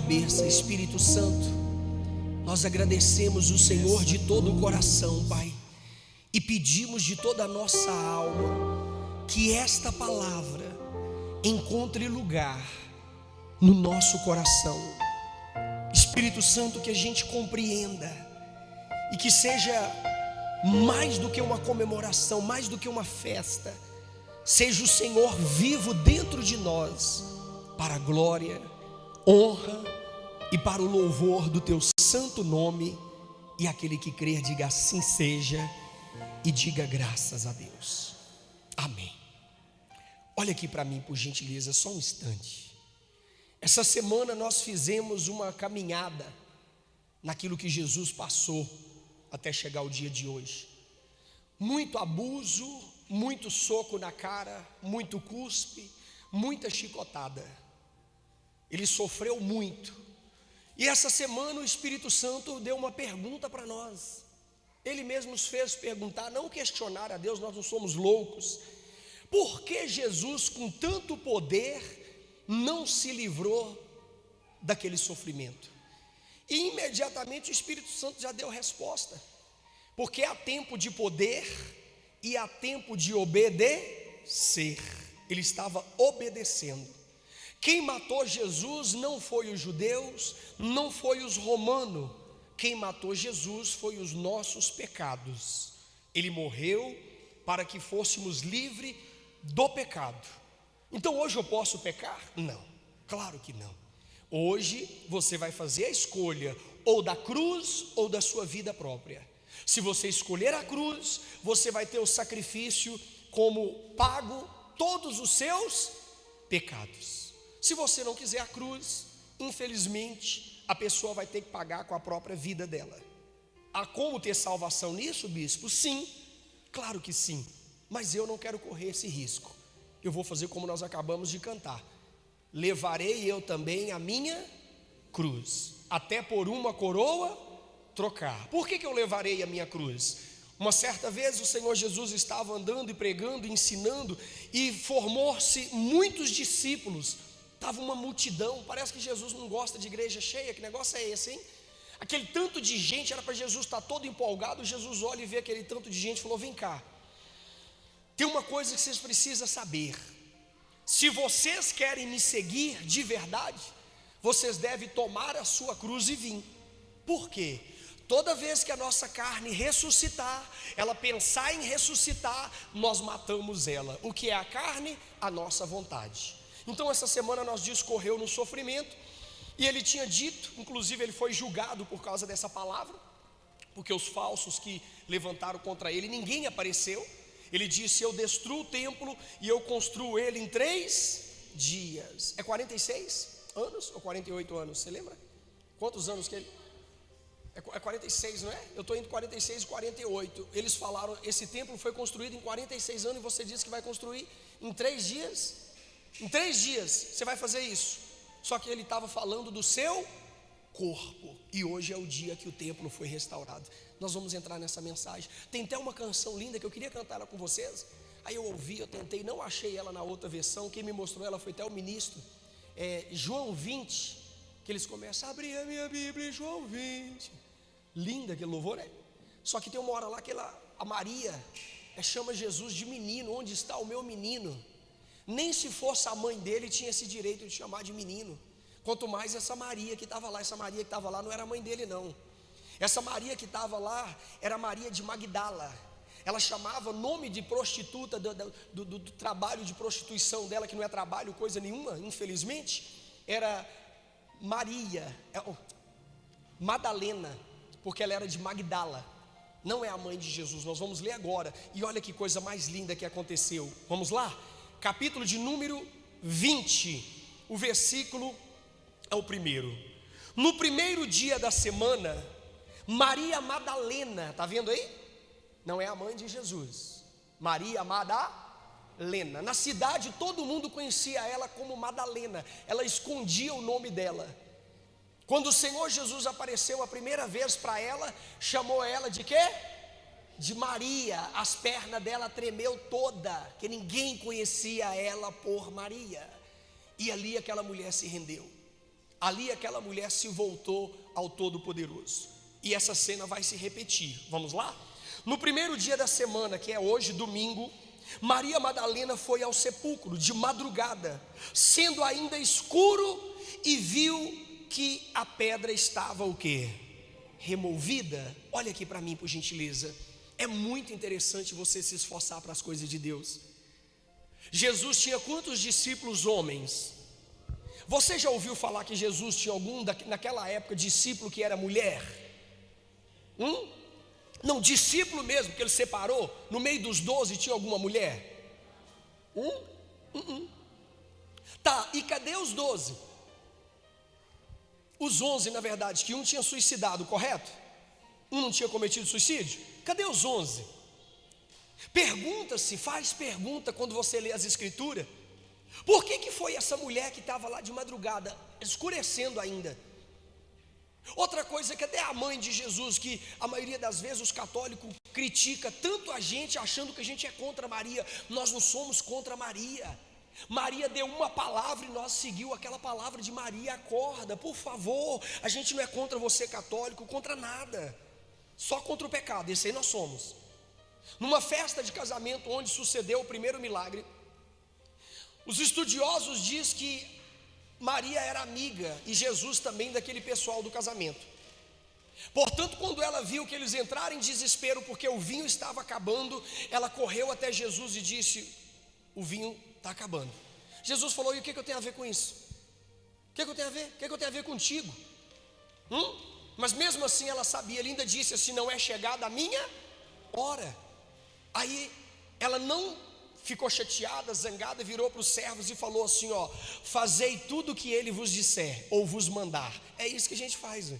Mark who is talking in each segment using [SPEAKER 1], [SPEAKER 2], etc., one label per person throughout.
[SPEAKER 1] cabeça. Espírito Santo, nós agradecemos o Senhor de todo o coração, Pai, e pedimos de toda a nossa alma que esta palavra encontre lugar no nosso coração. Espírito Santo, que a gente compreenda e que seja mais do que uma comemoração, mais do que uma festa, seja o Senhor vivo dentro de nós, para a glória, honra e para o louvor do teu santo nome. E aquele que crer, diga assim seja, e diga graças a Deus. Amém. Olha aqui para mim, por gentileza, só um instante. Essa semana nós fizemos uma caminhada naquilo que Jesus passou até chegar o dia de hoje. Muito abuso, muito soco na cara, muito cuspe, muita chicotada. Ele sofreu muito. E essa semana o Espírito Santo deu uma pergunta para nós. Ele mesmo nos fez perguntar, não questionar a Deus, nós não somos loucos. Por que Jesus, com tanto poder, não se livrou daquele sofrimento? E imediatamente o Espírito Santo já deu resposta. Porque há tempo de poder e há tempo de obedecer. Ele estava obedecendo. Quem matou Jesus não foi os judeus, não foi os romanos. Quem matou Jesus foi os nossos pecados. Ele morreu para que fôssemos livres do pecado. Então hoje eu posso pecar? Não, claro que não. Hoje você vai fazer a escolha ou da cruz ou da sua vida própria. Se você escolher a cruz, você vai ter o sacrifício como pago todos os seus pecados. Se você não quiser a cruz, infelizmente, a pessoa vai ter que pagar com a própria vida dela. Há como ter salvação nisso, bispo? Sim, claro que sim. Mas eu não quero correr esse risco. Eu vou fazer como nós acabamos de cantar. Levarei eu também a minha cruz, até por uma coroa trocar. Por que eu levarei a minha cruz? Uma certa vez o Senhor Jesus estava andando e pregando, ensinando, e formou-se muitos discípulos. Estava uma multidão. Parece que Jesus não gosta de igreja cheia. Que negócio é esse, hein? Aquele tanto de gente, era para Jesus estar todo empolgado. Jesus olha e vê aquele tanto de gente e falou: vem cá, tem uma coisa que vocês precisam saber. Se vocês querem me seguir de verdade, vocês devem tomar a sua cruz e vir. Por quê? Toda vez que a nossa carne ressuscitar, ela pensar em ressuscitar, nós matamos ela. O que é a carne? A nossa vontade. Então essa semana nós discorreu no sofrimento, e ele tinha dito, inclusive ele foi julgado por causa dessa palavra, porque os falsos que levantaram contra ele, ninguém apareceu. Ele disse: eu destruo o templo e eu construo ele em 3 dias. É 46 anos ou 48 anos? Você lembra? Quantos anos que ele... É 46, não é? Eu estou entre 46 e 48. Eles falaram: esse templo foi construído em 46 anos e você disse que vai construir em 3 dias? Em 3 dias você vai fazer isso. Só que ele estava falando do seu corpo. E hoje é o dia que o templo foi restaurado. Nós vamos entrar nessa mensagem. Tem até uma canção linda que eu queria cantar ela com vocês. Aí eu ouvi, eu tentei, não achei ela na outra versão. Quem me mostrou ela foi até o ministro. João 20, que eles começam: abrir a minha Bíblia em João 20. Linda aquele louvor, né? Só que tem uma hora lá que a Maria chama Jesus de menino. Onde está o meu menino? Nem se fosse a mãe dele tinha esse direito de chamar de menino. Quanto mais essa Maria que estava lá. Essa Maria que estava lá não era a mãe dele, não. Essa Maria que estava lá era Maria de Magdala. Ela chamava nome de prostituta do trabalho de prostituição dela, que não é trabalho coisa nenhuma, infelizmente. Era Madalena, porque ela era de Magdala. Não é a mãe de Jesus. Nós vamos ler agora. E olha que coisa mais linda que aconteceu. Vamos lá? Capítulo de número 20. O versículo é o primeiro. No primeiro dia da semana, Maria Madalena, está vendo aí? Não é a mãe de Jesus. Maria Madalena. Na cidade todo mundo conhecia ela como Madalena. Ela escondia o nome dela. Quando o Senhor Jesus apareceu a primeira vez para ela, chamou ela de quê? De Maria. As pernas dela tremeu toda, que ninguém conhecia ela por Maria. E ali aquela mulher se rendeu. Ali aquela mulher se voltou ao Todo-Poderoso. E essa cena vai se repetir. Vamos lá? No primeiro dia da semana, que é hoje, domingo, Maria Madalena foi ao sepulcro de madrugada, sendo ainda escuro, e viu que a pedra estava o quê? Removida. Olha aqui para mim, por gentileza. É muito interessante você se esforçar para as coisas de Deus. Jesus tinha quantos discípulos homens? Você já ouviu falar que Jesus tinha algum naquela época discípulo que era mulher? Não, discípulo mesmo, que ele separou. No meio dos 12 tinha alguma mulher? Tá, e cadê os 12? Os 11, na verdade, que um tinha suicidado, correto? Um não tinha cometido suicídio? Cadê os 11? Pergunta-se, faz pergunta quando você lê as escrituras. Por que foi essa mulher que estava lá de madrugada, escurecendo ainda? Outra coisa, que até a mãe de Jesus, que a maioria das vezes os católicos critica tanto a gente, achando que a gente é contra Maria. Nós não somos contra Maria. Maria deu uma palavra e nós seguimos aquela palavra de Maria. Acorda, por favor. A gente não é contra você, católico, contra nada, só contra o pecado. Esse aí nós somos. Numa festa de casamento onde sucedeu o primeiro milagre, os estudiosos dizem que Maria era amiga, e Jesus também, daquele pessoal do casamento. Portanto, quando ela viu que eles entraram em desespero porque o vinho estava acabando, ela correu até Jesus e disse: o vinho está acabando. Jesus falou: e o que eu tenho a ver com isso? O que eu tenho a ver? O que eu tenho a ver contigo? Mas mesmo assim ela sabia. Ele ainda disse assim: não é chegada a minha hora. Aí ela não ficou chateada, zangada, virou para os servos e falou assim: ó, fazei tudo o que ele vos disser ou vos mandar. É isso que a gente faz,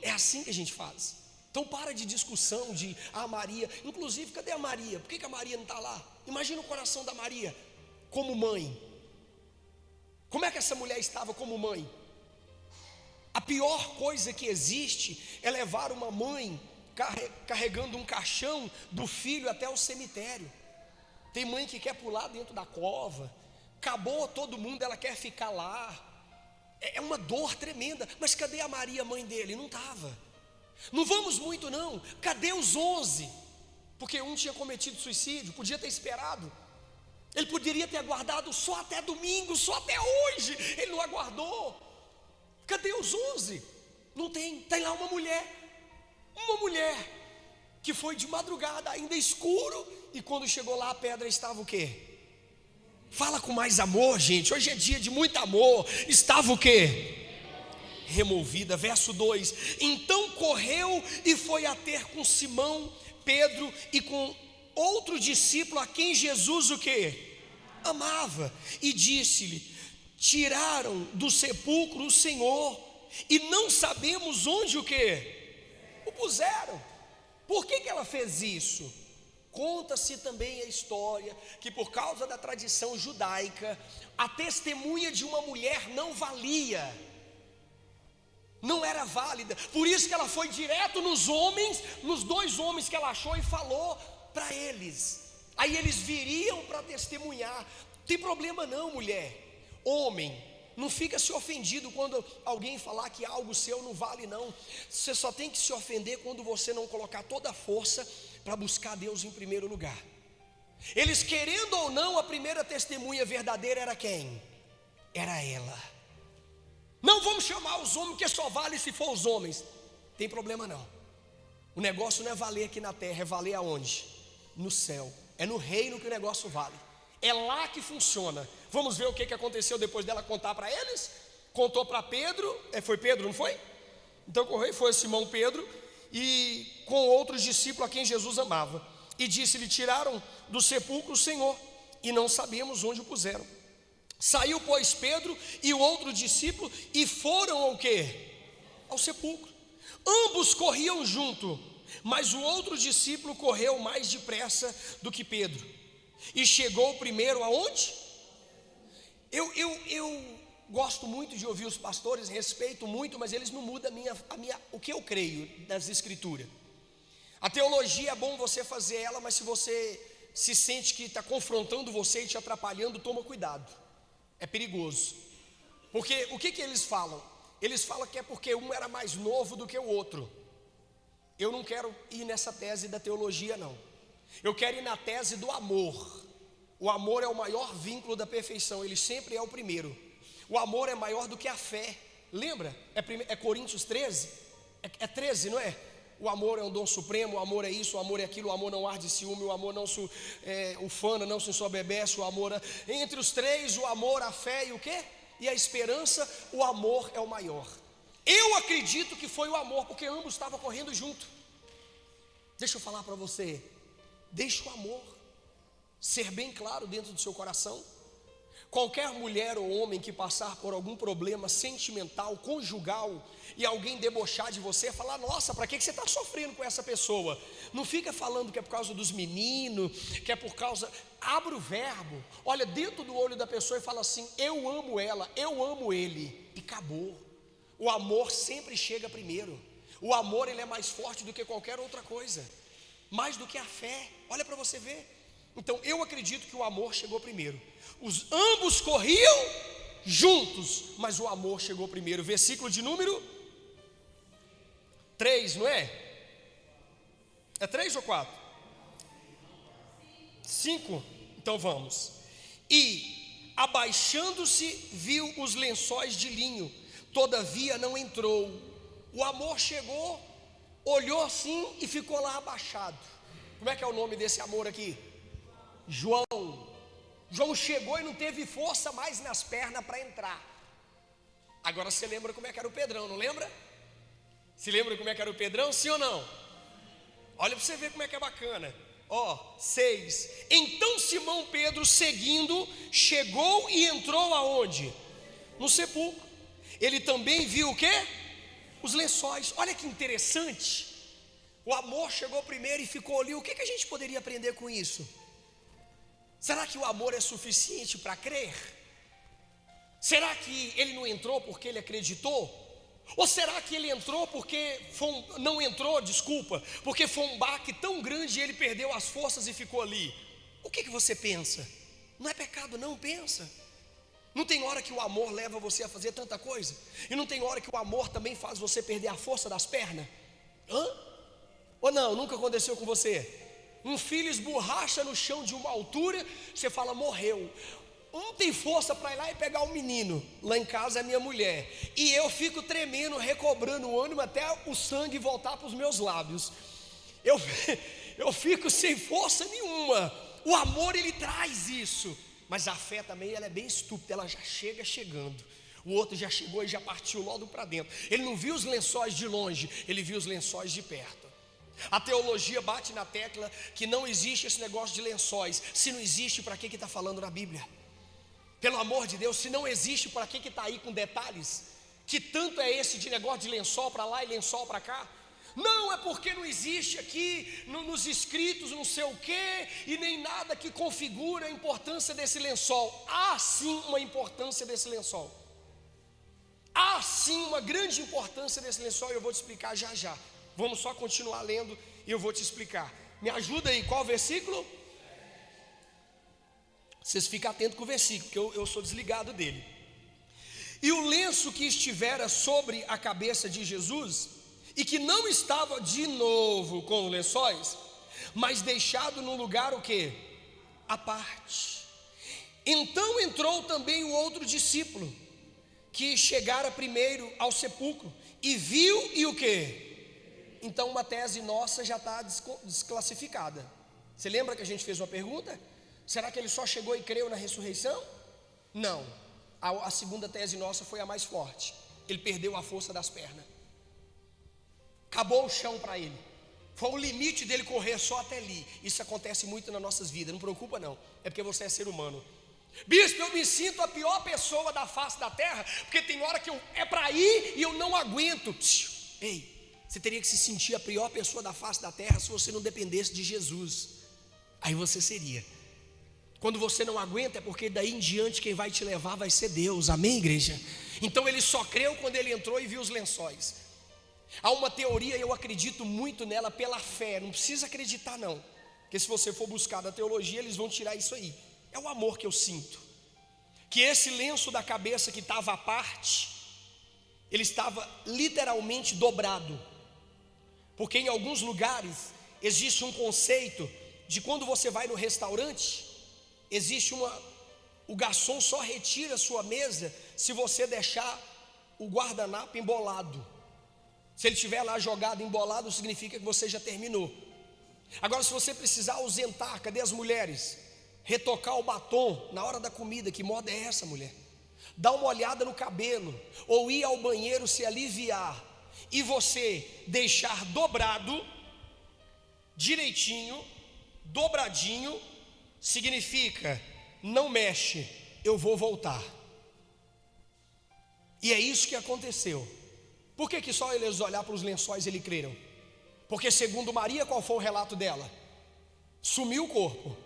[SPEAKER 1] é assim que a gente faz. Então para de discussão de Maria. Inclusive, cadê a Maria? Por que a Maria não está lá? Imagina o coração da Maria como mãe. Como é que essa mulher estava como mãe? A pior coisa que existe é levar uma mãe carregando um caixão do filho até o cemitério. Tem mãe que quer pular dentro da cova. Acabou todo mundo, ela quer ficar lá. É uma dor tremenda. Mas cadê a Maria, mãe dele? Não estava. Não vamos muito não. Cadê os 11? Porque um tinha cometido suicídio, podia ter esperado. Ele poderia ter aguardado só até domingo, só até hoje. Ele não aguardou. Cadê os 11? Não tem. Tem lá uma mulher que foi de madrugada, ainda escuro, e quando chegou lá a pedra estava o quê? Fala com mais amor, gente. Hoje é dia de muito amor. Estava o quê? Removida. Verso 2: então correu e foi a ter com Simão, Pedro e com outro discípulo a quem Jesus o quê? Amava, e disse-lhe: tiraram do sepulcro o Senhor, e não sabemos onde o quê? O puseram. Por que ela fez isso? Conta-se também a história que, por causa da tradição judaica, a testemunha de uma mulher não valia, não era válida. Por isso que ela foi direto nos homens, nos 2 homens que ela achou, e falou para eles. Aí eles viriam para testemunhar. Não tem problema não, mulher. Homem, não fica se ofendido quando alguém falar que algo seu não vale não. Você só tem que se ofender quando você não colocar toda a força para buscar Deus em primeiro lugar. Eles, querendo ou não, a primeira testemunha verdadeira era quem? Era ela. Não vamos chamar os homens, que só vale se for os homens. Tem problema não. O negócio não é valer aqui na terra, é valer aonde? No céu. É no reino que o negócio vale. É lá que funciona. Vamos ver o que aconteceu depois dela contar para eles. Contou para Pedro. Foi Pedro, não foi? Então correu, foi Simão Pedro e com outros discípulos a quem Jesus amava, e disse-lhe: tiraram do sepulcro o Senhor, e não sabemos onde o puseram. Saiu, pois, Pedro e o outro discípulo, e foram ao quê? Ao sepulcro. Ambos corriam junto, mas o outro discípulo correu mais depressa do que Pedro, e chegou primeiro aonde? Eu gosto muito de ouvir os pastores, respeito muito, mas eles não mudam o que eu creio nas escrituras. A teologia é bom você fazer ela, mas se você se sente que está confrontando você e te atrapalhando, toma cuidado, é perigoso. Porque o que eles falam? Eles falam que é porque um era mais novo do que o outro. Eu não quero ir nessa tese da teologia, não. Eu quero ir na tese do amor. O amor é o maior vínculo da perfeição, ele sempre é o primeiro. O amor é maior do que a fé. Lembra? É Coríntios 13? É 13, não é? O amor é um dom supremo, o amor é isso, o amor é aquilo, o amor não arde ciúme, o amor não se ufana, não se ensoberbece, o amor entre os três, o amor, a fé e o quê? E a esperança, o amor é o maior. Eu acredito que foi o amor, porque ambos estavam correndo junto. Deixa eu falar para você, deixa o amor ser bem claro dentro do seu coração. Qualquer mulher ou homem que passar por algum problema sentimental, conjugal, e alguém debochar de você, falar: nossa, para que você está sofrendo com essa pessoa? Não fica falando que é por causa dos meninos, que é por causa... Abra o verbo, olha dentro do olho da pessoa e fala assim: eu amo ela, eu amo ele, e acabou. O amor sempre chega primeiro. O amor, ele é mais forte do que qualquer outra coisa, mais do que a fé. Olha para você ver. Então eu acredito que o amor chegou primeiro. Ambos corriam juntos, mas o amor chegou primeiro. Versículo de número 3, não é? É 3 ou 4? 5, então vamos. E abaixando-se, viu os lençóis de linho, todavia não entrou. O amor chegou, olhou assim e ficou lá abaixado. Como é que é o nome desse amor aqui? João. João chegou e não teve força mais nas pernas para entrar. Agora você lembra como é que era o Pedrão, não lembra? Se lembra como é que era o Pedrão, sim ou não? Olha para você ver como é que é bacana. 6. Então Simão Pedro, seguindo, chegou e entrou aonde? No sepulcro. Ele também viu o quê? Os lençóis. Olha que interessante. O amor chegou primeiro e ficou ali. O que a gente poderia aprender com isso? Será que o amor é suficiente para crer? Será que ele não entrou porque ele acreditou? Ou será que ele entrou porque porque foi um baque tão grande e ele perdeu as forças e ficou ali? O que você pensa? Não é pecado não, pensa. Não tem hora que o amor leva você a fazer tanta coisa? E não tem hora que o amor também faz você perder a força das pernas? Ou não, nunca aconteceu com você? Um filho esborracha no chão de uma altura, você fala: morreu. Não tem força para ir lá e pegar o menino. Lá em casa é minha mulher, e eu fico tremendo, recobrando o ânimo até o sangue voltar para os meus lábios. Eu fico sem força nenhuma. O amor, ele traz isso. Mas a fé também, ela é bem estúpida. Ela já chega chegando. O outro já chegou e já partiu logo para dentro. Ele não viu os lençóis de longe, ele viu os lençóis de perto. A teologia bate na tecla que não existe esse negócio de lençóis. Se não existe, para que está falando na Bíblia? Pelo amor de Deus, se não existe, para que está aí com detalhes? Que tanto é esse de negócio de lençol para lá e lençol para cá? Não, é porque não existe aqui nos escritos não sei o que, e nem nada que configura a importância desse lençol. Há sim uma importância desse lençol. Há sim uma grande importância desse lençol, e eu vou te explicar já já. Vamos só continuar lendo e eu vou te explicar. Me ajuda aí, qual versículo? Vocês ficam atentos com o versículo, porque eu sou desligado dele. E o lenço que estivera sobre a cabeça de Jesus, e que não estava de novo com os lençóis, mas deixado num lugar o quê? À parte. Então entrou também o outro discípulo, que chegara primeiro ao sepulcro, e viu e o quê? Então uma tese nossa já está desclassificada. Você lembra que a gente fez uma pergunta? Será que ele só chegou e creu na ressurreição? Não. A segunda tese nossa foi a mais forte. Ele perdeu a força das pernas. Acabou o chão para ele. Foi o limite dele correr só até ali. Isso acontece muito nas nossas vidas. Não preocupa não. É porque você é ser humano. Bispo, eu me sinto a pior pessoa da face da terra, porque tem hora que é para ir e eu não aguento. Ei, você teria que se sentir a pior pessoa da face da terra se você não dependesse de Jesus. Aí você seria. Quando você não aguenta, é porque daí em diante quem vai te levar vai ser Deus. Amém, igreja? Então ele só creu quando ele entrou e viu os lençóis. Há uma teoria, eu acredito muito nela pela fé. Não precisa acreditar não, porque se você for buscar da teologia, eles vão tirar isso aí. É o amor que eu sinto. que esse lenço da cabeça que estava à parte, ele estava literalmente dobrado, porque em alguns lugares existe um conceito de quando você vai no restaurante, existe o garçom só retira a sua mesa se você deixar o guardanapo embolado. Se ele estiver lá jogado embolado, significa que você já terminou. Agora, se você precisar ausentar, cadê as mulheres? Retocar o batom na hora da comida, que moda é essa, mulher? Dar uma olhada no cabelo, ou ir ao banheiro se aliviar, e você deixar dobrado, direitinho, dobradinho, significa: não mexe, eu vou voltar. E é isso que aconteceu. Por que só eles olhar para os lençóis e creram? Porque segundo Maria, qual foi o relato dela? Sumiu o corpo.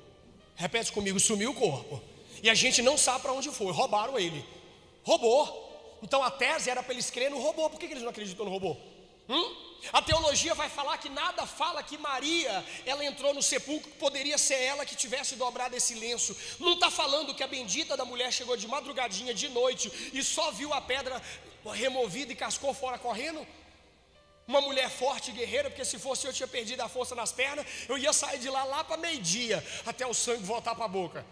[SPEAKER 1] Repete comigo: sumiu o corpo. E a gente não sabe para onde foi, roubaram ele. Roubou. Então a tese era para eles crerem no robô. Por que eles não acreditam no robô? A teologia vai falar que nada fala que Maria, ela entrou no sepulcro, poderia ser ela que tivesse dobrado esse lenço. Não está falando que a bendita da mulher chegou de madrugadinha, de noite, e só viu a pedra removida e cascou fora correndo. Uma mulher forte e guerreira, porque se fosse eu tinha perdido a força nas pernas, eu ia sair de lá para meio-dia, até o sangue voltar para a boca.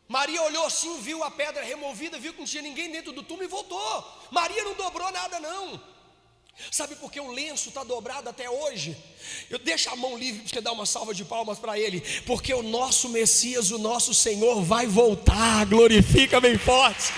[SPEAKER 1] Maria olhou assim, viu a pedra removida, viu que não tinha ninguém dentro do túmulo e voltou. Maria não dobrou nada não. Sabe por que o lenço está dobrado até hoje? Eu deixo a mão livre para você dar uma salva de palmas para ele. Porque o nosso Messias, o nosso Senhor vai voltar. Glorifica bem forte.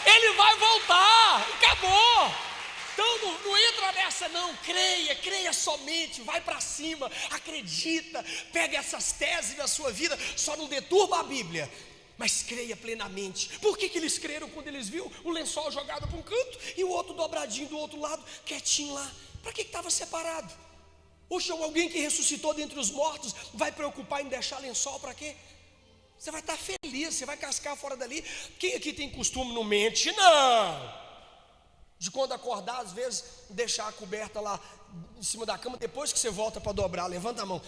[SPEAKER 1] Ele vai voltar, acabou. Então não entra nessa não, creia somente, vai para cima, acredita, pega essas teses na sua vida, só não deturba a Bíblia, mas creia plenamente. Por que eles creram quando eles viram o lençol jogado para um canto e o outro dobradinho do outro lado, quietinho lá? Para que estava separado? Poxa, alguém que ressuscitou dentre os mortos vai preocupar em deixar lençol para quê? Você vai estar feliz, você vai cascar fora dali. Quem aqui tem costume, não mente, não, de quando acordar, às vezes, deixar a coberta lá em cima da cama, depois que você volta para dobrar, levanta a mão,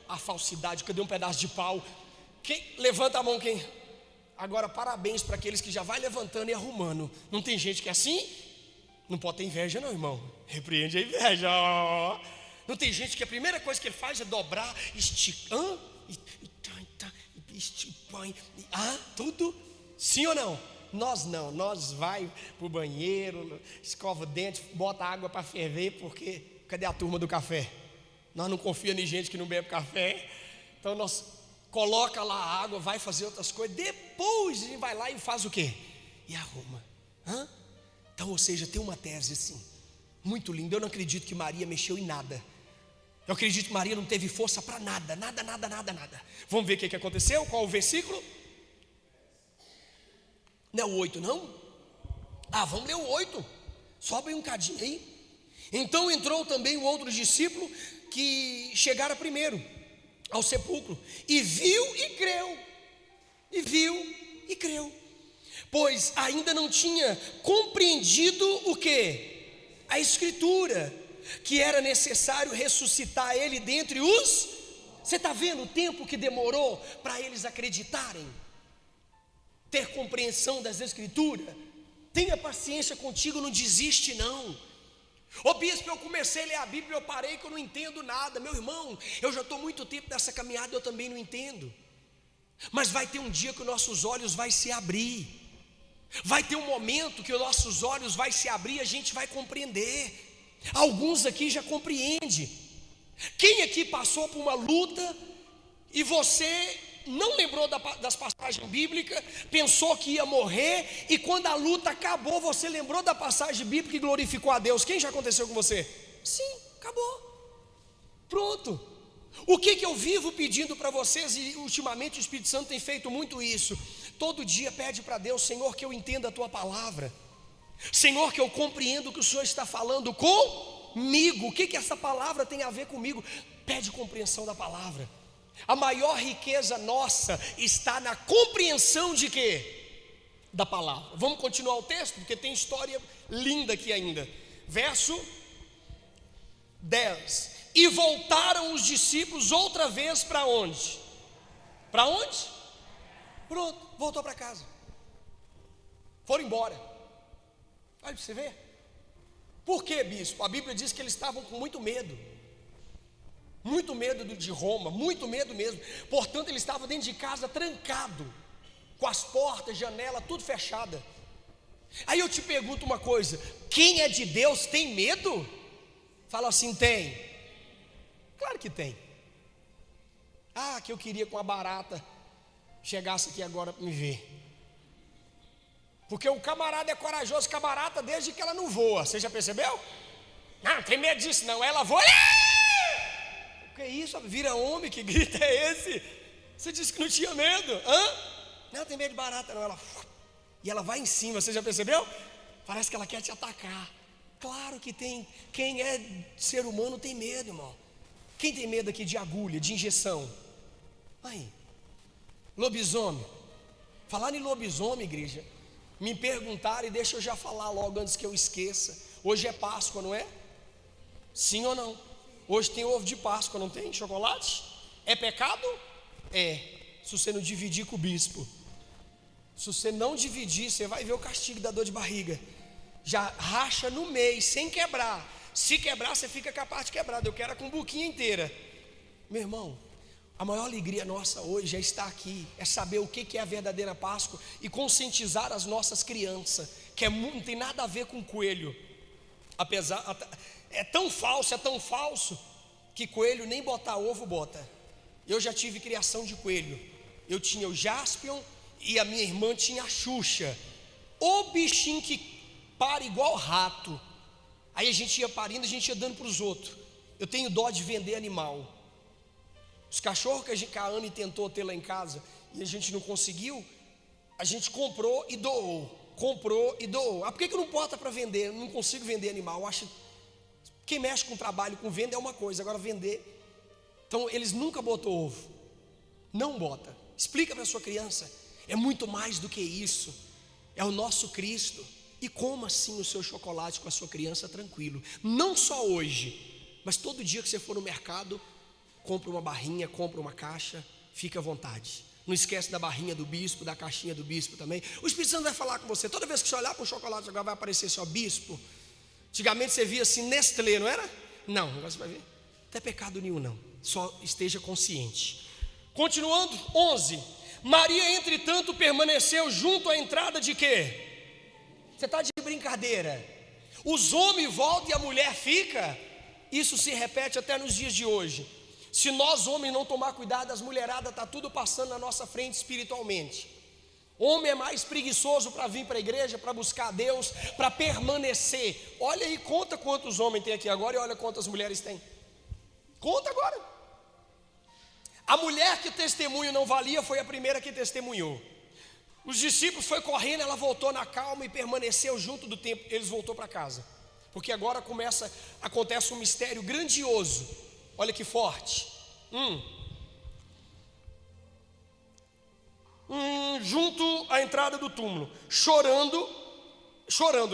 [SPEAKER 1] a falsidade, cadê um pedaço de pau? Quem levanta a mão, quem? Agora, parabéns para aqueles que já vai levantando e arrumando. Não tem gente que é assim? Não pode ter inveja não, irmão. Repreende a inveja. Não tem gente que a primeira coisa que ele faz é dobrar, esticar, tudo. Sim ou não? Nós não, nós vai para o banheiro, escova o dente, bota água para ferver, porque cadê a turma do café? Nós não confiamos em gente que não bebe café, então nós coloca lá a água, vai fazer outras coisas, depois a gente vai lá e faz o quê? E arruma. Então, ou seja, tem uma tese assim, muito linda. Eu não acredito que Maria mexeu em nada. Eu acredito que Maria não teve força para nada. Vamos ver o que aconteceu? Qual o versículo? Não é o 8 não? Vamos ler o 8. Sobe um cadinho aí. Então entrou também o outro discípulo que chegara primeiro ao sepulcro, e viu e creu, pois ainda não tinha compreendido o que? A escritura, que era necessário ressuscitar ele dentre os... Você está vendo o tempo que demorou para eles acreditarem, ter compreensão das escrituras? Tenha paciência contigo, não desiste não. Bispo, eu comecei a ler a Bíblia, eu parei que eu não entendo nada. Meu irmão, eu já estou muito tempo nessa caminhada, eu também não entendo. Mas vai ter um dia que os nossos olhos vai se abrir. Vai ter um momento que os nossos olhos vai se abrir e a gente vai compreender. Alguns aqui já compreendem. Quem aqui passou por uma luta e você não lembrou das passagens bíblicas, pensou que ia morrer, e quando a luta acabou, você lembrou da passagem bíblica e glorificou a Deus? Quem já aconteceu com você? Sim, acabou, pronto. O que eu vivo pedindo para vocês, e ultimamente o Espírito Santo tem feito muito isso, todo dia pede para Deus: Senhor, que eu entenda a tua palavra, Senhor, que eu compreenda o que o Senhor está falando comigo. O que essa palavra tem a ver comigo? Pede compreensão da palavra. A maior riqueza nossa está na compreensão de quê? Da palavra. Vamos continuar o texto, porque tem história linda aqui ainda. Verso 10. E voltaram os discípulos outra vez para onde? Para onde? Pronto, voltou para casa. Foram embora. Olha para você ver. Por quê, bispo? A Bíblia diz que eles estavam com muito medo. Muito medo de Roma, muito medo mesmo. Portanto, ele estava dentro de casa trancado, com as portas, janela, tudo fechada. Aí eu te pergunto uma coisa: quem é de Deus tem medo? Fala assim, tem. Claro que tem. Ah, que eu queria com a barata chegasse aqui agora para me ver. Porque o camarada é corajoso com a barata desde que ela não voa. Você já percebeu? Não tem medo disso não, ela voa. O que é isso? Vira homem, que grito é esse? Você disse que não tinha medo. Não tem medo de barata não. E ela vai em cima, você já percebeu? Parece que ela quer te atacar. Claro que tem. Quem é ser humano tem medo, irmão. Quem tem medo aqui de agulha, de injeção? Aí, lobisomem. Falar em lobisomem, igreja, me perguntaram, e deixa eu já falar logo antes que eu esqueça. Hoje é Páscoa, não é? Sim ou não? Hoje tem ovo de Páscoa, não tem? Chocolate? É pecado? É. Se você não dividir com o bispo. Se você não dividir, você vai ver o castigo da dor de barriga. Já racha no meio, sem quebrar. Se quebrar, você fica capaz de quebrar. Eu quero a cumbuquinha inteira. Meu irmão, a maior alegria nossa hoje é estar aqui, é saber o que é a verdadeira Páscoa e conscientizar as nossas crianças, que não tem nada a ver com coelho. Apesar, é tão falso, que coelho nem botar ovo bota. Eu já tive criação de coelho. Eu tinha o Jaspion e a minha irmã tinha a Xuxa. O bichinho que para igual rato. Aí a gente ia parindo, a gente ia dando para os outros. Eu tenho dó de vender animal. Os cachorros que a Anne tentou ter lá em casa e a gente não conseguiu, a gente comprou e doou. Por que não bota para vender? Eu não consigo vender animal. Eu acho. Quem mexe com trabalho, com venda é uma coisa, agora vender. Então eles nunca botou ovo. Não bota. Explica para a sua criança. É muito mais do que isso. É o nosso Cristo. E coma assim o seu chocolate com a sua criança tranquilo. Não só hoje, mas todo dia que você for no mercado, compra uma barrinha, compra uma caixa, fica à vontade. Não esquece da barrinha do bispo, da caixinha do bispo também. O Espírito Santo vai falar com você. Toda vez que você olhar para um chocolate, agora vai aparecer só bispo. Antigamente você via assim Nestlé, não era? Não, agora você vai ver. Não tem pecado nenhum não. Só esteja consciente. Continuando, 11. Maria, entretanto, permaneceu junto à entrada de quê? Você está de brincadeira. Os homens voltam e a mulher fica. Isso se repete até nos dias de hoje. Se nós homens não tomar cuidado, as mulheradas está tudo passando na nossa frente espiritualmente. Homem é mais preguiçoso para vir para a igreja, para buscar a Deus, para permanecer. Olha aí, conta quantos homens tem aqui agora e olha quantas mulheres tem. Conta agora. A mulher que testemunho não valia foi a primeira que testemunhou. Os discípulos foi correndo, ela voltou na calma e permaneceu junto do templo. Eles voltou para casa, porque agora acontece um mistério grandioso. Olha que forte. Junto à entrada do túmulo, chorando,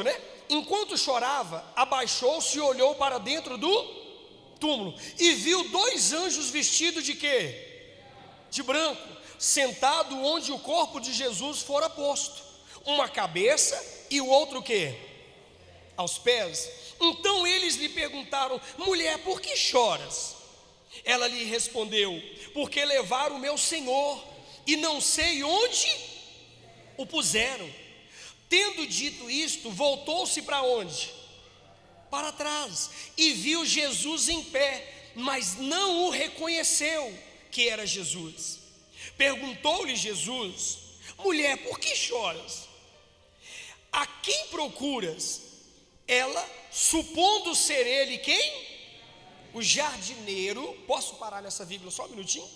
[SPEAKER 1] né? Enquanto chorava, abaixou-se e olhou para dentro do túmulo e viu 2 anjos vestidos de quê? De branco, sentado onde o corpo de Jesus fora posto, uma cabeça e o outro o quê? Aos pés. Então eles lhe perguntaram: mulher, por que choras? Ela lhe respondeu: porque levaram o meu Senhor e não sei onde o puseram. Tendo dito isto, voltou-se para onde? Para trás, e viu Jesus em pé, mas não o reconheceu que era Jesus. Perguntou-lhe Jesus: mulher, por que choras? A quem procuras? Ela, supondo ser ele quem? O jardineiro. Posso parar nessa vírgula só um minutinho?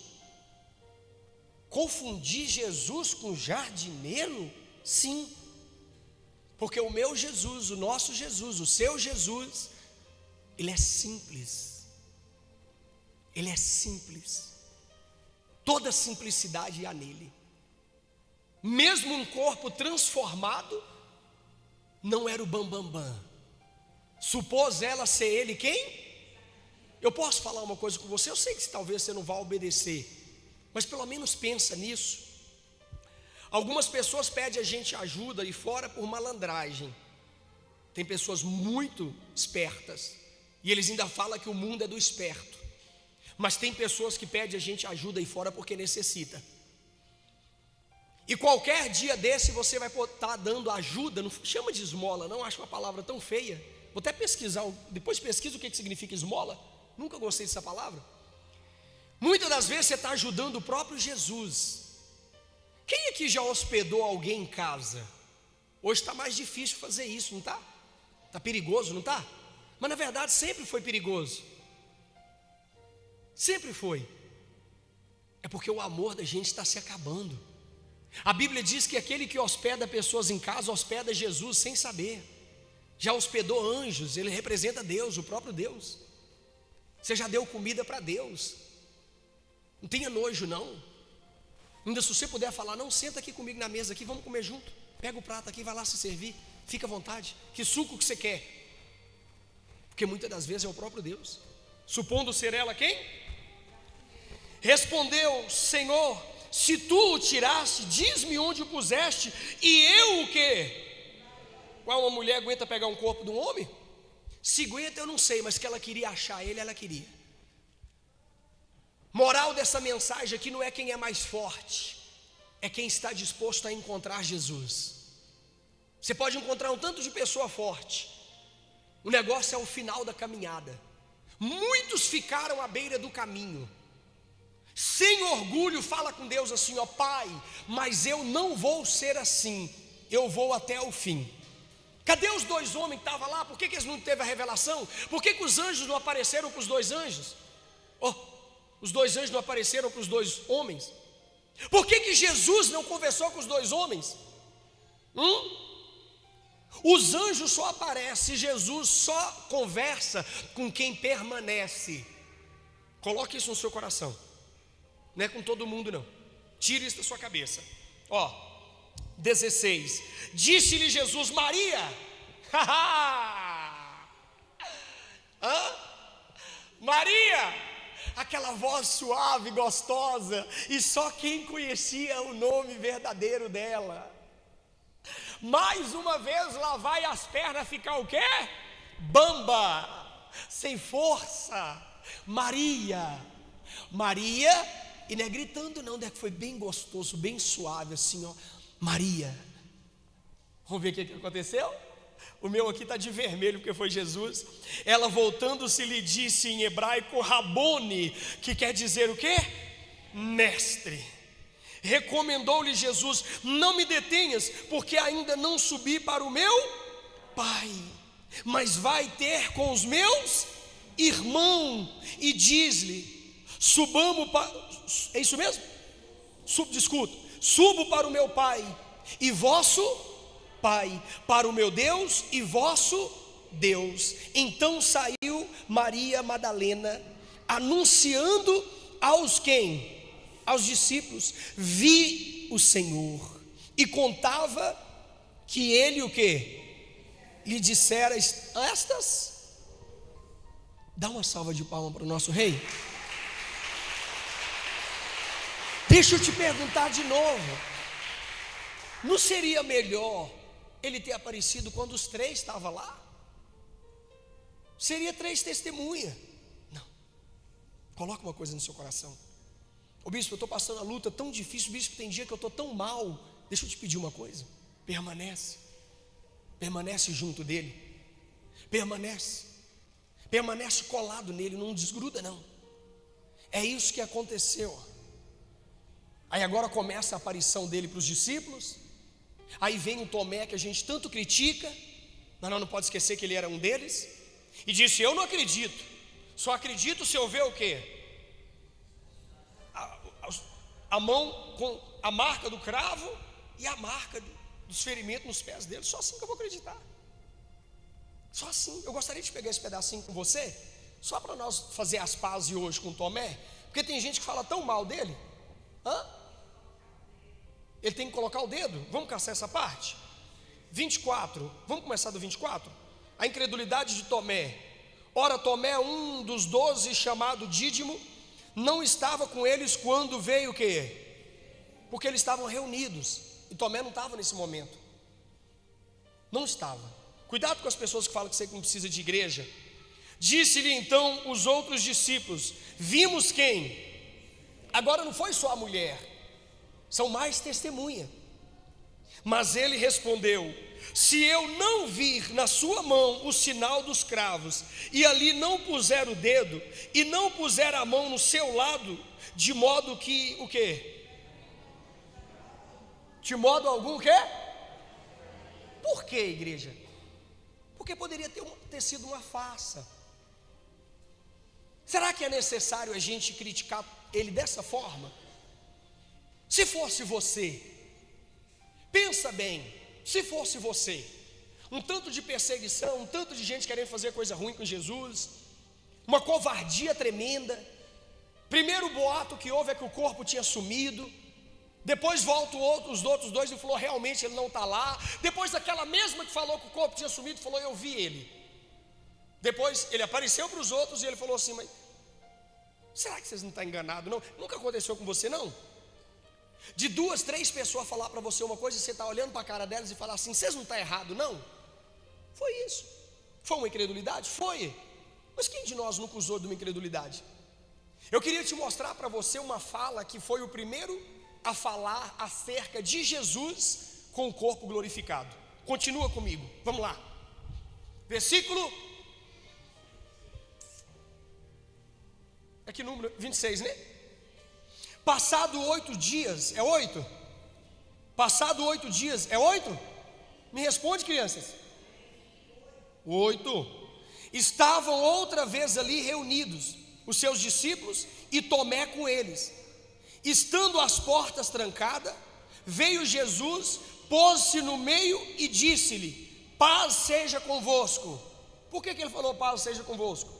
[SPEAKER 1] Confundir Jesus com jardineiro? Sim. Porque o meu Jesus, o nosso Jesus, o seu Jesus, ele é simples. Ele é simples. Toda simplicidade há nele. Mesmo um corpo transformado, não era o bambambam. Supôs ela ser ele quem? Eu posso falar uma coisa com você? Eu sei que talvez você não vá obedecer, mas pelo menos pensa nisso. Algumas pessoas pedem a gente ajuda aí fora por malandragem. Tem pessoas muito espertas e eles ainda falam que o mundo é do esperto. Mas tem pessoas que pedem a gente ajuda aí fora porque necessita. E qualquer dia desse você vai estar dando ajuda, não chama de esmola, não, acho uma palavra tão feia. Vou até pesquisar, depois pesquisa o que significa esmola. Nunca gostei dessa palavra. Muitas das vezes você está ajudando o próprio Jesus. Quem aqui já hospedou alguém em casa? Hoje está mais difícil fazer isso, não está? Está perigoso, não está? Mas na verdade sempre foi perigoso. Sempre foi. É porque o amor da gente está se acabando. A Bíblia diz que aquele que hospeda pessoas em casa, hospeda Jesus sem saber. Já hospedou anjos, ele representa Deus, o próprio Deus. Você já deu comida para Deus. Não tenha nojo não. Ainda se você puder falar, não, senta aqui comigo na mesa aqui, vamos comer junto. Pega o prato aqui, vai lá se servir. Fica à vontade. Que suco que você quer? Porque muitas das vezes é o próprio Deus. Supondo ser ela quem? Respondeu: Senhor, se tu o tiraste, diz-me onde o puseste, e eu o quê? Qual uma mulher aguenta pegar um corpo de um homem? Se aguenta eu não sei, mas que ela queria achar ele, ela queria. Moral dessa mensagem aqui não é quem é mais forte, é quem está disposto a encontrar Jesus. Você pode encontrar um tanto de pessoa forte, o negócio é o final da caminhada. Muitos ficaram à beira do caminho, sem orgulho, fala com Deus assim: ó Pai, mas eu não vou ser assim, eu vou até o fim. Cadê os dois homens que estavam lá? Por que eles não teve a revelação? Por que os anjos não apareceram para os dois anjos? Os dois anjos não apareceram para os dois homens? Por que Jesus não conversou com os dois homens? Os anjos só aparecem, Jesus só conversa com quem permanece. Coloque isso no seu coração. Não é com todo mundo não. Tire isso da sua cabeça. 16. Disse-lhe Jesus: Maria. Maria. Aquela voz suave, gostosa, e só quem conhecia o nome verdadeiro dela. Mais uma vez lá vai as pernas ficar o quê? Bamba, sem força. Maria. E não é gritando não, né? Foi bem gostoso, bem suave assim, ó. Maria. Vamos ver o que aconteceu? O meu aqui está de vermelho porque foi Jesus. Ela voltando-se lhe disse em hebraico Rabone, que quer dizer o quê? Mestre. Recomendou-lhe Jesus: não me detenhas, porque ainda não subi para o meu Pai, mas vai ter com os meus irmãos. E diz-lhe: subamos para... É isso mesmo? Subo para o meu Pai e vosso Pai, para o meu Deus e vosso Deus. Então saiu Maria Madalena, anunciando aos quem? Aos discípulos: vi o Senhor, e contava que ele o que? Lhe dissera estas. Dá uma salva de palmas para o nosso rei. Deixa eu te perguntar de novo, não seria melhor ele ter aparecido quando os três estavam lá? Seria 3 testemunhas. Não. Coloca uma coisa no seu coração. Ô bispo, eu estou passando a luta tão difícil. Bispo, tem dia que eu estou tão mal. Deixa eu te pedir uma coisa. Permanece junto dele. Permanece colado nele, não desgruda não. É isso que aconteceu. Aí agora começa a aparição dele para os discípulos. Aí vem o Tomé, que a gente tanto critica, mas não pode esquecer que ele era um deles, e disse: eu não acredito, só acredito se eu ver o quê? A mão com a marca do cravo e a marca dos ferimentos nos pés dele. Só assim que eu vou acreditar. Só assim. Eu gostaria de pegar esse pedacinho com você, só para nós fazer as pazes hoje com o Tomé, porque tem gente que fala tão mal dele. Ele tem que colocar o dedo. Vamos caçar essa parte? 24, vamos começar do 24. A incredulidade de Tomé. Ora, Tomé, um dos 12, chamado Dídimo, não estava com eles quando veio o quê? Porque eles estavam reunidos. E Tomé não estava nesse momento. Não estava. Cuidado com as pessoas que falam que você não precisa de igreja. Disse-lhe então os outros discípulos: vimos quem? Agora não foi só a mulher, são mais testemunha. Mas ele respondeu: se eu não vir na sua mão o sinal dos cravos, e ali não puser o dedo, e não puser a mão no seu lado, de modo que, o quê? De modo algum, o quê? Por que, igreja? Porque poderia ter sido uma farsa. Será que é necessário a gente criticar ele dessa forma? Se fosse você, pensa bem, se fosse você, um tanto de perseguição, um tanto de gente querendo fazer coisa ruim com Jesus, uma covardia tremenda. Primeiro boato que houve é que o corpo tinha sumido. Depois volta os outros dois e falou: realmente ele não está lá. Depois aquela mesma que falou que o corpo tinha sumido falou: eu vi ele. Depois ele apareceu para os outros e ele falou assim: mas será que vocês não estão enganados não? Nunca aconteceu com você não? De 2, 3 pessoas falar para você uma coisa e você está olhando para a cara delas e falar assim: vocês não estão errados não? Foi isso. Foi uma incredulidade? Foi. Mas quem de nós nunca usou de uma incredulidade? Eu queria te mostrar para você uma fala que foi o primeiro a falar acerca de Jesus com o corpo glorificado. Continua comigo, vamos lá. Versículo, aqui número 26, né? Passado 8 dias, é 8? Passado 8 dias, é 8? Me responde, crianças. 8. Estavam outra vez ali reunidos os seus discípulos e Tomé com eles. Estando as portas trancadas, veio Jesus, pôs-se no meio e disse-lhe: paz seja convosco. Por que ele falou paz seja convosco?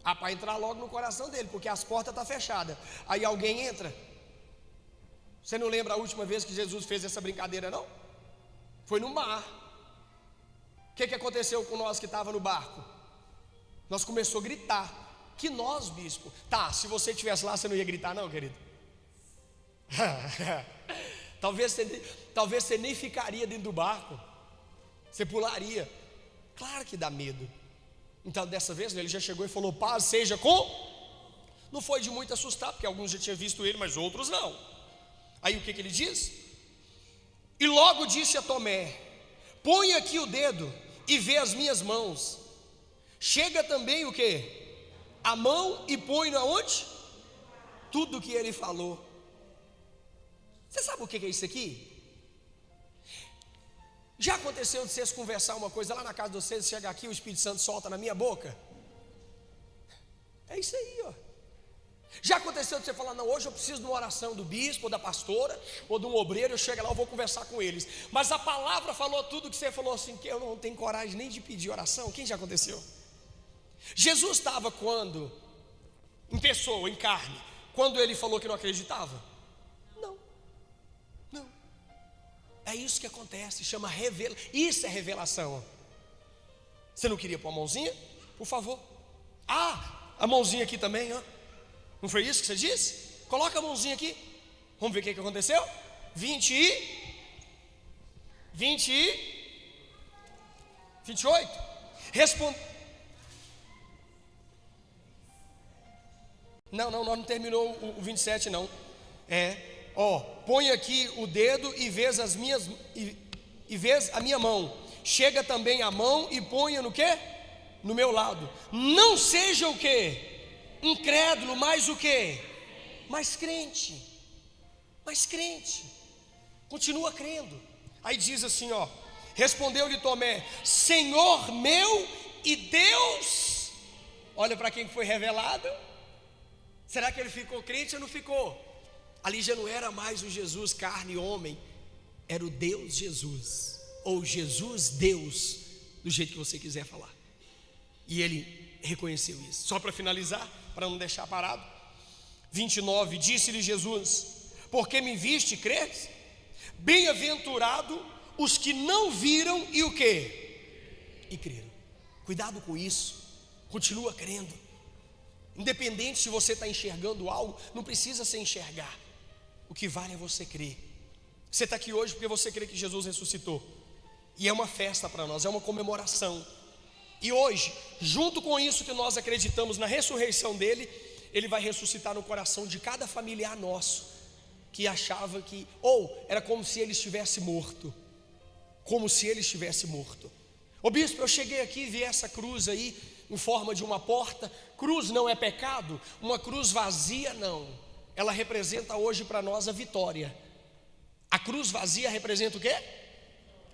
[SPEAKER 1] Para entrar logo no coração dele, porque as portas estão fechadas. Aí alguém entra. Você não lembra a última vez que Jesus fez essa brincadeira não? Foi no mar. O que aconteceu com nós que estava no barco? Nós começamos a gritar. Que nós, bispo? Tá, se você estivesse lá, você não ia gritar não, querido? talvez você nem ficaria dentro do barco. Você pularia. Claro que dá medo. Então dessa vez ele já chegou e falou: paz seja com. Não foi de muito assustar, porque alguns já tinham visto ele, mas outros não. Aí o que ele diz? E logo disse a Tomé: põe aqui o dedo e vê as minhas mãos. Chega também o que? A mão e põe na onde? Tudo que ele falou. Você sabe o que é isso aqui? Já aconteceu de vocês conversar uma coisa lá na casa de vocês, chega aqui, o Espírito Santo solta na minha boca? É isso aí, ó. Já aconteceu de você falar: não, hoje eu preciso de uma oração do bispo, ou da pastora, ou de um obreiro, eu chego lá, eu vou conversar com eles. Mas a palavra falou tudo que você falou assim, que eu não tenho coragem nem de pedir oração. Quem já aconteceu? Jesus estava quando? Em pessoa, em carne, quando ele falou que não acreditava? Não. É isso que acontece, chama revelação. Isso é revelação. Você não queria pôr a mãozinha? Por favor. A mãozinha aqui também, ó. Não foi isso que você disse? Coloca a mãozinha aqui. Vamos ver o que aconteceu? 28. Responde. Não, não terminou o 27 não. Põe aqui o dedo e vês as minhas e vês a minha mão. Chega também a mão e ponha no quê? No meu lado. Não seja o quê? Incrédulo, mas o quê? Mas crente. Continua crendo. Aí diz assim, ó: respondeu-lhe Tomé: Senhor meu e Deus. Olha para quem foi revelado. Será que ele ficou crente ou não ficou? Ali já não era mais o Jesus carne e homem, era o Deus Jesus, ou Jesus Deus, do jeito que você quiser falar. E ele reconheceu isso. Só para finalizar, para não deixar parado, 29, disse-lhe Jesus: porque me viste, crês? Bem-aventurado os que não viram e o quê? E creram. Cuidado com isso, continua crendo. Independente se você está enxergando algo, não precisa se enxergar. O que vale é você crer. Você está aqui hoje porque você crê que Jesus ressuscitou. E é uma festa para nós, é uma comemoração. E hoje, junto com isso que nós acreditamos na ressurreição dele, ele vai ressuscitar no coração de cada familiar nosso que achava que, ou era como se ele estivesse morto. Como se ele estivesse morto. Ô bispo, eu cheguei aqui e vi essa cruz aí em forma de uma porta. Cruz não é pecado? Uma cruz vazia não. Ela representa hoje para nós a vitória. A cruz vazia representa o quê?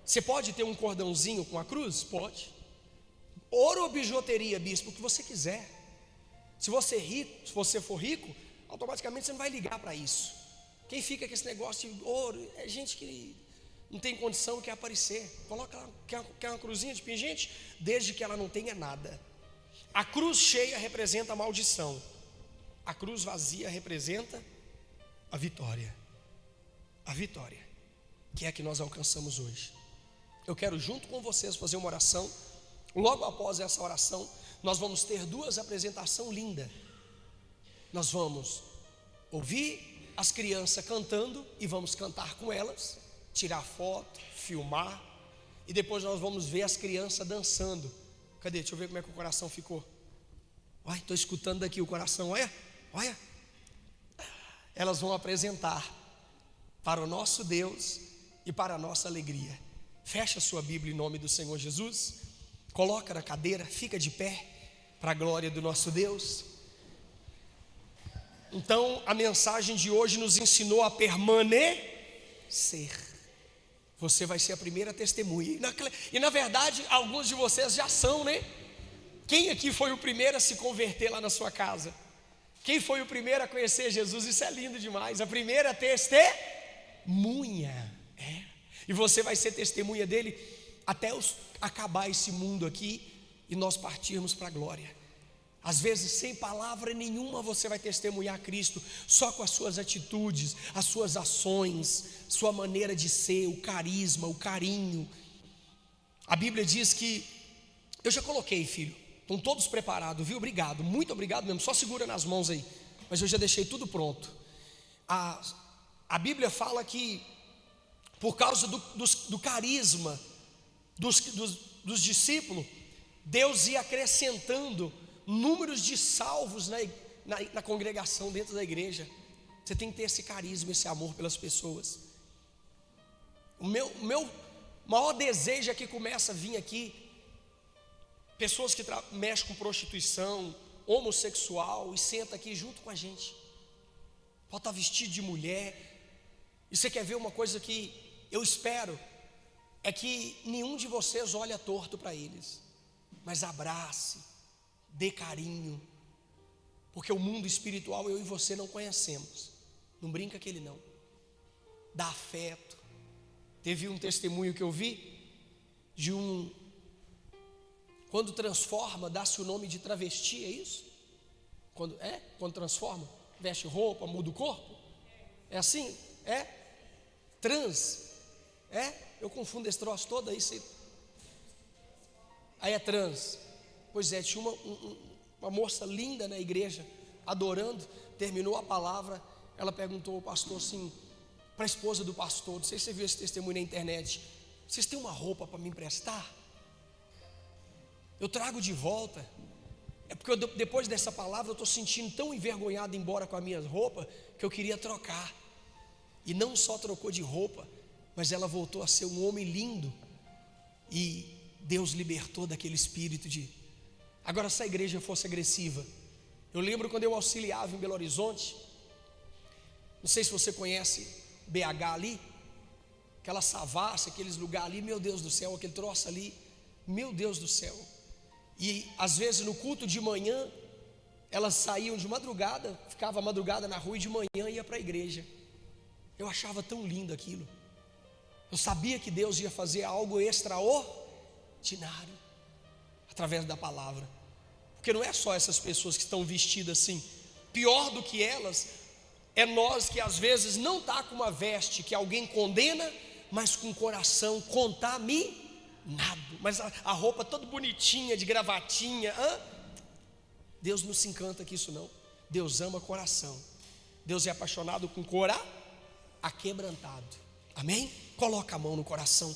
[SPEAKER 1] Você pode ter um cordãozinho com a cruz? Pode. Ouro ou bijuteria, bispo, o que você quiser. Se você é rico, se você for rico, automaticamente você não vai ligar para isso. Quem fica com esse negócio de ouro é gente que não tem condição, quer aparecer. Coloca lá, quer uma cruzinha de pingente, desde que ela não tenha nada. A cruz cheia representa a maldição. A cruz vazia representa a vitória. A vitória, que é a que nós alcançamos hoje. Eu quero junto com vocês fazer uma oração. Logo após essa oração, nós vamos ter duas apresentações lindas. Nós vamos ouvir as crianças cantando e vamos cantar com elas, tirar foto, filmar, e depois nós vamos ver as crianças dançando. Cadê? Deixa eu ver como é que o coração ficou. Olha, estou escutando daqui o coração, olha. Elas vão apresentar para o nosso Deus e para a nossa alegria. Fecha a sua Bíblia em nome do Senhor Jesus. Coloca na cadeira, fica de pé para a glória do nosso Deus. Então a mensagem de hoje nos ensinou a permanecer. Você vai ser a primeira testemunha. E na verdade alguns de vocês já são, né? Quem aqui foi o primeiro a se converter lá na sua casa? Quem foi o primeiro a conhecer Jesus? Isso é lindo demais. A primeira testemunha. E você vai ser testemunha dele até acabar esse mundo aqui e nós partirmos para a glória. Às vezes sem palavra nenhuma você vai testemunhar Cristo, só com as suas atitudes, as suas ações, sua maneira de ser, o carisma, o carinho. A Bíblia diz que, eu já coloquei, filho, estão todos preparados, viu? Obrigado, muito obrigado mesmo, só segura nas mãos aí, mas eu já deixei tudo pronto. A Bíblia fala que por causa do carisma dos discípulos, Deus ia acrescentando números de salvos na congregação, dentro da igreja. Você tem que ter esse carisma, esse amor pelas pessoas. O meu maior desejo é que começa a vir aqui pessoas que mexem com prostituição, homossexual, e senta aqui junto com a gente. Pode estar vestido de mulher. E você quer ver uma coisa que eu espero? É que nenhum de vocês olhe torto para eles, mas abrace, dê carinho, porque o mundo espiritual eu e você não conhecemos. Não brinca que ele não. Dá afeto. Teve um testemunho que eu vi de quando transforma, dá-se o nome de travesti, é isso? Quando transforma, veste roupa, muda o corpo? É assim? Trans? Eu confundo esse troço todo aí. Aí é trans. Pois é, tinha uma moça linda na igreja, adorando, terminou a palavra, ela perguntou ao pastor assim, para a esposa do pastor, não sei se você viu esse testemunho na internet: vocês têm uma roupa para me emprestar? Eu trago de volta. É porque depois dessa palavra eu estou sentindo tão envergonhado embora com a minha roupa, que eu queria trocar. E não só trocou de roupa, mas ela voltou a ser um homem lindo. E Deus libertou daquele espírito de... Agora, se a igreja fosse agressiva, eu lembro quando eu auxiliava em Belo Horizonte, não sei se você conhece BH ali, aquela Savassi, aqueles lugares ali, meu Deus do céu, aquele troço ali, meu Deus do céu. E às vezes no culto de manhã, elas saíam de madrugada, ficava a madrugada na rua e de manhã ia para a igreja. Eu achava tão lindo aquilo. Eu sabia que Deus ia fazer algo extraordinário através da palavra. Porque não é só essas pessoas que estão vestidas assim. Pior do que elas é nós que às vezes não está com uma veste que alguém condena, mas com o coração contaminado. Mas a roupa toda bonitinha, de gravatinha. Deus não se encanta com isso não. Deus ama coração. Deus é apaixonado com aquebrantado. Amém? Coloca a mão no coração.